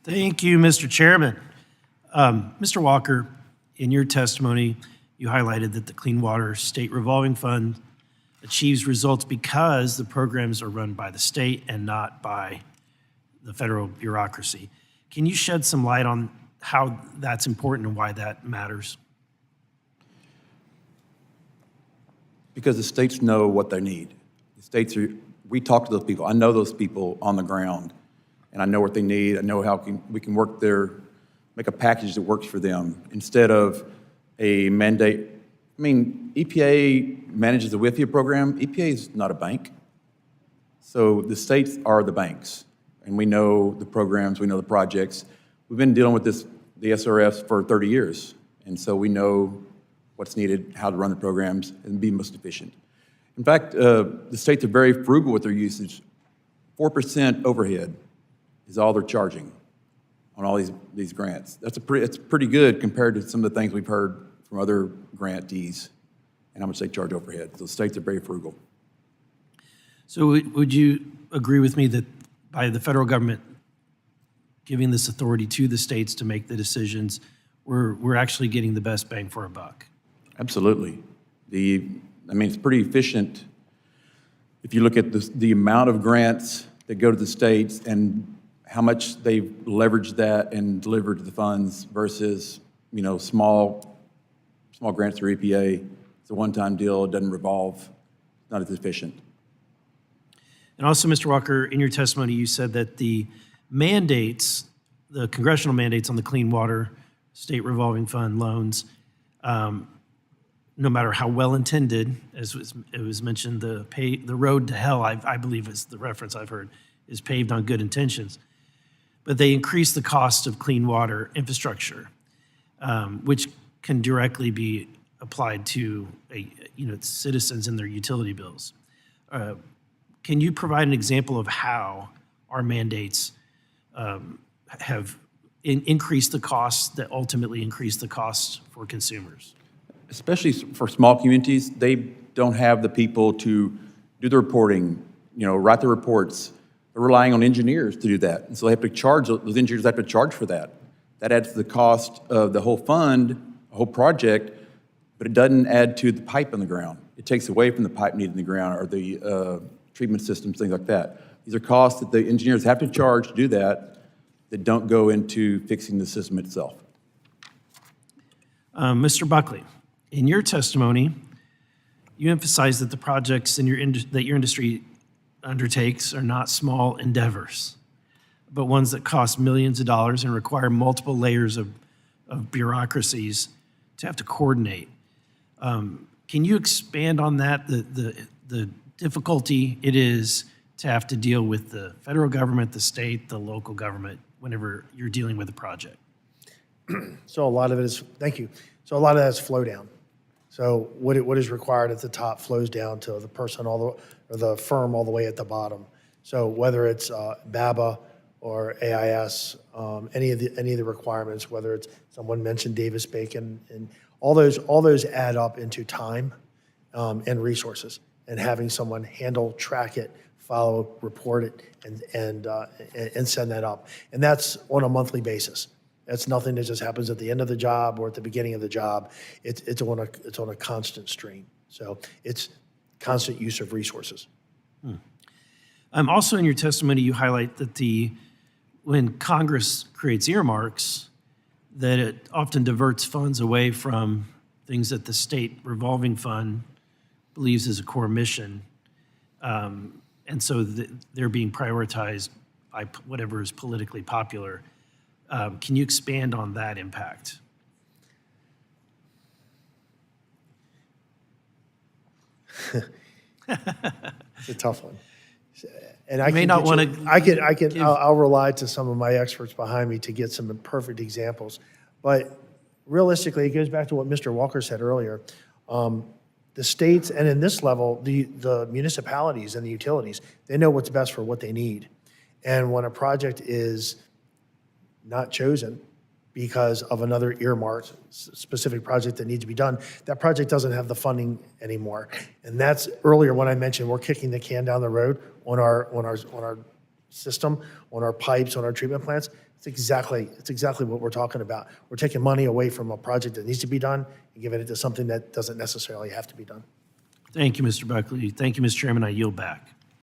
Thank you, Mr. Chairman. Mr. Walker, in your testimony, you highlighted that the Clean Water State Revolving Fund achieves results because the programs are run by the state and not by the federal bureaucracy. Can you shed some light on how that's important and why that matters? Because the states know what they need. The states we talk to those people. I know those people on the ground, and I know what they need. I know how we can work make a package that works for them instead of a mandate. I mean, EPA manages the WIFIA program. EPA is not a bank. So the states are the banks, and we know the programs, we know the projects. We've been dealing with the SRFs for 30 years, and so we know what's needed, how to run the programs, and be most efficient. In fact, the states are very frugal with their usage. 4% overhead is all they're charging on all these grants. It's pretty good compared to some of the things we've heard from other grantees and how much they charge overhead. So the states are very frugal. So would you agree with me that by the federal government giving this authority to the states to make the decisions, we're actually getting the best bang for our buck? Absolutely. It's pretty efficient. If you look at the amount of grants that go to the states and how much they've leveraged that and delivered to the funds versus, small grants through EPA. It's a one-time deal. It doesn't revolve. It's not as efficient. And also, Mr. Walker, in your testimony, you said that the mandates, the congressional mandates on the Clean Water State Revolving Fund loans, no matter how well-intended, as it was mentioned, the road to hell, I believe is the reference I've heard, is paved on good intentions. But they increase the cost of clean water infrastructure, which can directly be applied to citizens and their utility bills. Can you provide an example of how our mandates have increased the costs that ultimately increase the costs for consumers? Especially for small communities, they don't have the people to do the reporting, write the reports. They're relying on engineers to do that. And so they have to charge, those engineers have to charge for that. That adds to the cost of the whole fund, the whole project, but it doesn't add to the pipe in the ground. It takes away from the pipe needed in the ground or the treatment systems, things like that. These are costs that the engineers have to charge to do that don't go into fixing the system itself. Mr. Buckley, in your testimony, you emphasize that the projects that your industry undertakes are not small endeavors, but ones that cost millions of dollars and require multiple layers of bureaucracies to have to coordinate. Can you expand on that, the difficulty it is to have to deal with the federal government, the state, the local government, whenever you're dealing with a project? So a lot of it is, thank you. So a lot of that is flow down. So what is required at the top flows down to the person or the firm all the way at the bottom. So whether it's BABA or AIS, any of the requirements, whether it's someone mentioned Davis-Bacon, and all those add up into time and resources, and having someone handle, track it, follow, report it, and send that up. And that's on a monthly basis. That's nothing that just happens at the end of the job or at the beginning of the job. It's on a constant stream. So it's constant use of resources. Also in your testimony, you highlight that when Congress creates earmarks, that it often diverts funds away from things that the state revolving fund believes is a core mission. And so they're being prioritized by whatever is politically popular. Can you expand on that impact? It's a tough one. And I may not want to. I'll rely to some of my experts behind me to get some perfect examples. But realistically, it goes back to what Mr. Walker said earlier. The states, and in this level, the municipalities and the utilities, they know what's best for what they need. And when a project is not chosen because of another earmarked specific project that needs to be done, that project doesn't have the funding anymore. And that's earlier when I mentioned we're kicking the can down the road on our system, on our pipes, on our treatment plants. It's exactly what we're talking about. We're taking money away from a project that needs to be done and giving it to something that doesn't necessarily have to be done. Thank you, Mr. Buckley. Thank you, Mr. Chairman. I yield back.